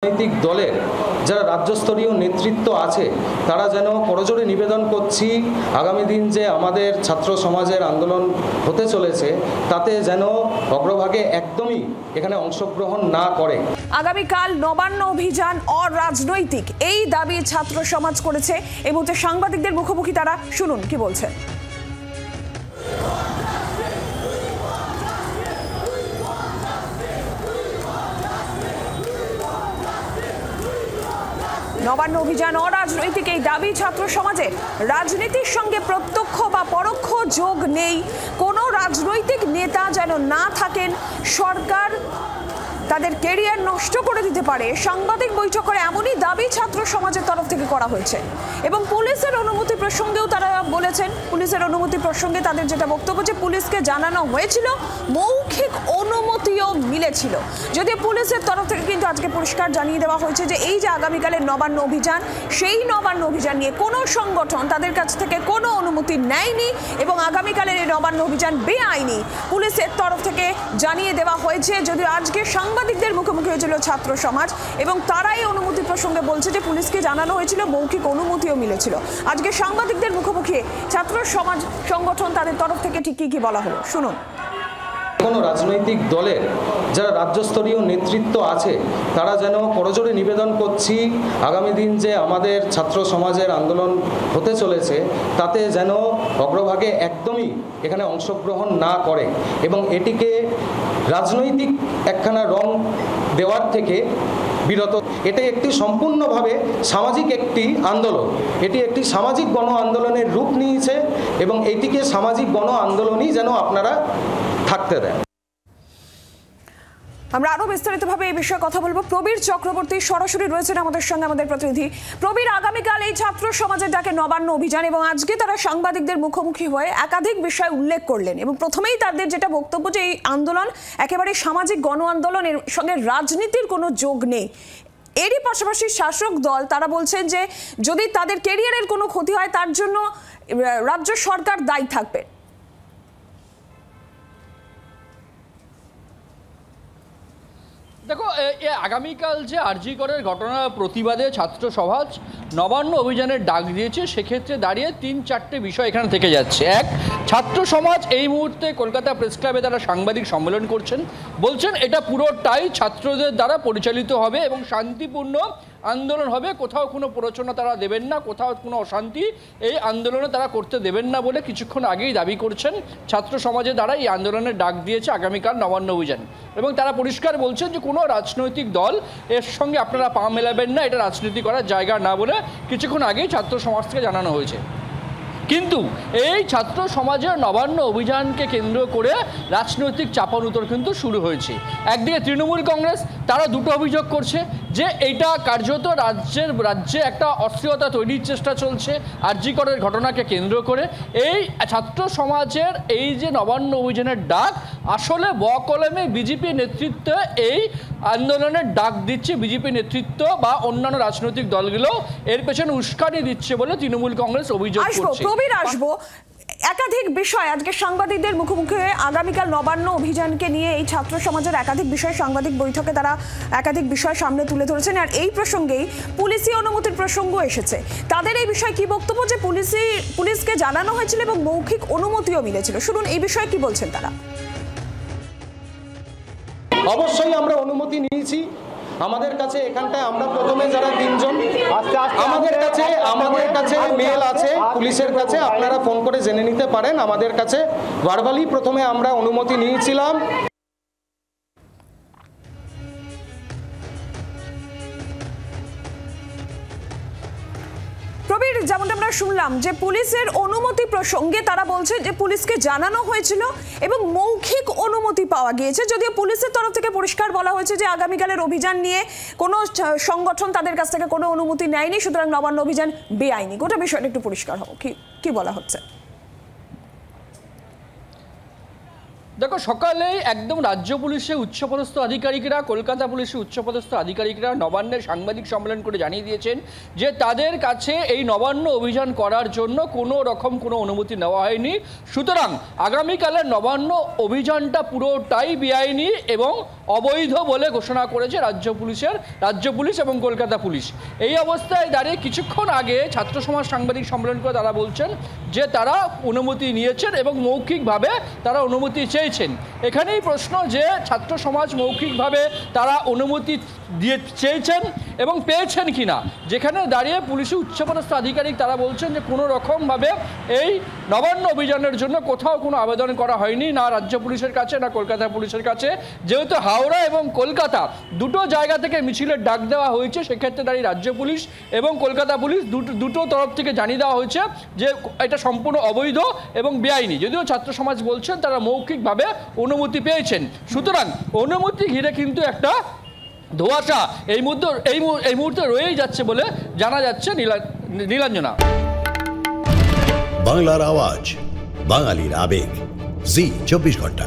রাজনৈতিক দলের যারা রাজ্যস্তরীয় নেতৃত্ব আছে তারা যেন করজোড়ে নিবেদন করছি আগামী দিন যে আমাদের ছাত্র সমাজের আন্দোলন হতে চলেছে তাতে যেন অগ্রভাগে একদমই এখানে অংশগ্রহণ না করে। আগামীকাল নবান্ন অভিযান অরাজনৈতিক এই দাবি ছাত্র সমাজ করেছে। এই মুহূর্তে সাংবাদিকদের মুখোমুখি তারা, শুনুন কি বলছেন। নবান্ন অভিযান অরাজনৈতিক এই দাবি ছাত্র সমাজের। রাজনীতির সঙ্গে প্রত্যক্ষ বা পরোক্ষ যোগ নেই, কোনো রাজনৈতিক নেতা যেন না থাকেন, সরকার তাদের ক্যারিয়ার নষ্ট করে দিতে পারে। সাংবাদিক বৈঠক করে এমনই দাবি ছাত্র সমাজের তরফ থেকে করা হয়েছে এবং পুলিশের অনুমতি প্রসঙ্গেও তারা বলেছেন। পুলিশের অনুমতি প্রসঙ্গে তাদের যেটা বক্তব্য, যে পুলিশকে জানানো হয়েছিল, মৌখিক অনুমতিও মিলেছিল। যদিও পুলিশের তরফ থেকে কিন্তু আজকে পরিষ্কার জানিয়ে দেওয়া হয়েছে যে এই যে আগামীকালের নবান্ন অভিযান, সেই নবান্ন অভিযান নিয়ে কোনো সংগঠন তাদের কাছ থেকে কোনো অনুমতি নেয়নি এবং আগামীকালের এই নবান্ন অভিযান বেআইনি পুলিশের তরফ থেকে জানিয়ে দেওয়া হয়েছে। যদিও আজকে সাংবাদিকদের মুখোমুখি হয়েছিল ছাত্র সমাজ এবং তারাই অনুমতি প্রসঙ্গে বলছে যে পুলিশকে জানানো হয়েছিল, মৌখিক অনুমতিও মিলেছিল। আজকে সাংবাদিকদের মুখোমুখি ছাত্র সমাজ সংগঠন তাদের তরফ থেকে ঠিক কি বলা হলো, শুনুন। কোনো রাজনৈতিক দলের যারা রাজ্যস্তরীয় নেতৃত্ব আছে তারা যেন করজোড়ে নিবেদন করছি আগামী দিন যে আমাদের ছাত্র সমাজের আন্দোলন হতে চলেছে তাতে যেন অগ্রভাগে একদমই এখানে অংশগ্রহণ না করে এবং এটিকে রাজনৈতিক একখানা রং দেওয়ার থেকে বিরত। এটা একটি সম্পূর্ণভাবে সামাজিক একটি আন্দোলন, এটি একটি সামাজিক গণ আন্দোলনের রূপ নিয়েছে এবং এটিকে সামাজিক গণ আন্দোলনই যেন আপনারা থাকতে দেন। আমরা আরো বিস্তারিতভাবে এই বিষয়ে কথা বলবো। প্রবীর চক্রবর্তী সরাসরি রয়েছেন আমাদের সঙ্গে, আমাদের প্রতিনিধি। প্রবীর, আগামীকাল এই ছাত্র সমাজের ডাকে নবান্ন অভিযান এবং আজকে তারা সাংবাদিকদের মুখোমুখি হয়ে একাধিক বিষয় উল্লেখ করলেন এবং প্রথমেই তাদের যেটা বক্তব্য যে এই আন্দোলন একেবারে সামাজিক গণ আন্দোলন, এর সঙ্গে রাজনীতির কোনো যোগ নেই। এরই পাশাপাশি শাসক দল তারা বলছেন যে যদি তাদের ক্যারিয়ারের কোনো ক্ষতি হয় তার জন্য রাজ্য সরকার দায়ী থাকবে। দেখো, আগামীকাল যে আরজি করের ঘটনার প্রতিবাদে ছাত্র সমাজ নবান্ন অভিযানের ডাক দিয়েছে, সেক্ষেত্রে দাঁড়িয়ে ৩-৪টে বিষয় এখানে থেকে যাচ্ছে। এক, ছাত্র সমাজ এই মুহূর্তে কলকাতা প্রেস ক্লাবে তারা সাংবাদিক সম্মেলন করছেন, বলছেন এটা পুরোটাই ছাত্রদের দ্বারা পরিচালিত হবে এবং শান্তিপূর্ণ আন্দোলন হবে, কোথাও কোনো প্ররোচনা তারা দেবেন না, কোথাও কোনো অশান্তি এই আন্দোলনে তারা করতে দেবেন না বলে কিছুক্ষণ আগেই দাবি করছেন। ছাত্র সমাজের দ্বারা এই আন্দোলনের ডাক দিয়েছে আগামীকাল নবান্ন অভিযান এবং তারা পরিষ্কার বলছেন যে কোনো রাজনৈতিক দল এর সঙ্গে আপনারা পা মেলাবেন না, এটা রাজনীতি করার জায়গা না বলে কিছুক্ষণ আগেই ছাত্র সমাজ থেকে জানানো হয়েছে। কিন্তু এই ছাত্র সমাজের নবান্ন অভিযানকে কেন্দ্র করে রাজনৈতিক চাপানুতর কিন্তু শুরু হয়েছে। একদিকে তৃণমূল কংগ্রেস তারা দুটো অভিযোগ করছে যে এইটা কার্যত রাজ্যে একটা অস্থিরতা তৈরির চেষ্টা চলছে আরজি করের ঘটনাকে কেন্দ্র করে। এই ছাত্র সমাজের এই যে নবান্ন অভিযানের ডাক, আসলে বকলমে বিজেপি নেতৃত্বে এই আন্দোলনের ডাক দিচ্ছে বিজেপি নেতৃত্ব বা অন্যান্য রাজনৈতিক দলগুলো এর পেছনে উস্কানি দিচ্ছে বলে তৃণমূল কংগ্রেস অভিযোগ করছে। আসবো একাধিক বিষয় আজকে সাংবাদিকদের মুখোমুখি হয়ে আগামীকাল নবান্ন অভিযানকে নিয়ে এই ছাত্র সমাজের একাধিক বিষয় সাংবাদিক বৈঠকে তারা একাধিক বিষয় সামনে তুলে ধরেছেন। আর এই প্রসঙ্গেই পুলিশি অনুমতির প্রসঙ্গ এসেছে। তাদের এই বিষয়ে কি বক্তব্য, যে পুলিশকে জানানো হয়েছিল এবং মৌখিক অনুমতিও মিলেছিল, শুনুন এই বিষয়ে কি বলছেন তারা। অবশ্যই আমরা অনুমতি নিয়েছি। আমাদের কাছে এখানটায় আমরা প্রথমে যারা 3 জন আমাদের কাছে মেল আছে পুলিশের কাছে, আপনারা ফোন করে জেনে নিতে পারেন। আমাদের কাছে ভার্বালি প্রথমে আমরা অনুমতি নিয়েছিলাম। প্রবীর, যেমনটা আমরা শুনলাম যে পুলিশের অনুমতি প্রসঙ্গে তারা বলছে যে পুলিশকে জানানো হয়েছিল এবং মৌখিক অনুমতি পাওয়া গিয়েছে। যদিও পুলিশের তরফ থেকে পরিষ্কার বলা হয়েছে যে আগামীকালের অভিযান নিয়ে কোনো সংগঠন তাদের কাছ থেকে কোনো অনুমতি নেয়নি, সুতরাং নবান্ন অভিযান বেআইনি। গোটা বিষয়টা একটু পরিষ্কার হবো, কি বলা হচ্ছে। দেখো, সকালে একদম রাজ্য পুলিশের উচ্চপদস্থ আধিকারিকরা, কলকাতা পুলিশের উচ্চপদস্থ আধিকারিকরা নবান্নের সাংবাদিক সম্মেলন করে জানিয়ে দিয়েছেন যে তাদের কাছে এই নবান্ন অভিযান করার জন্য কোনো রকম কোনো অনুমতি নেওয়া হয়নি। সুতরাং আগামীকালের নবান্ন অভিযানটা পুরোটাই বেআইনি এবং অবৈধ বলে ঘোষণা করেছে রাজ্য পুলিশ এবং কলকাতা পুলিশ। এই অবস্থায় দাঁড়িয়ে কিছুক্ষণ আগে ছাত্র সমাজ সাংবাদিক সম্মেলন করে তারা বলছেন যে তারা অনুমতি নিয়েছেন এবং মৌখিকভাবে তারা অনুমতি চেয়েছেন। এখানেই প্রশ্ন যে ছাত্র সমাজ মৌখিকভাবে তারা অনুমতি চেয়েছেন এবং পেয়েছেন কিনা, যেখানে দাঁড়িয়ে পুলিশের উচ্চপদস্থ আধিকারিক তারা বলছেন যে কোনো রকমভাবে এই নবান্ন অভিযানের জন্য কোথাও কোনো আবেদন করা হয়নি, না রাজ্য পুলিশের কাছে না কলকাতা পুলিশের কাছে। যেহেতু হাওড়া এবং কলকাতা দুটো জায়গা থেকে মিছিলের ডাক দেওয়া হয়েছে, সেক্ষেত্রে দাঁড়িয়ে রাজ্য পুলিশ এবং কলকাতা পুলিশ দুটো তরফ থেকে জানিয়ে দেওয়া হয়েছে যে এটা সম্পূর্ণ অবৈধ এবং বেআইনি। যদিও ছাত্র সমাজ বলছেন তারা মৌখিকভাবে অনুমতি পেয়েছেন। সুতরাং অনুমতি ঘিরে কিন্তু একটা ধোঁয়াশা এই মুহূর্তে রয়েই যাচ্ছে বলে জানা যাচ্ছে। নীলাঞ্জনা। বাংলার আওয়াজ, বাঙালির আবেগ, জি 24 ঘন্টা।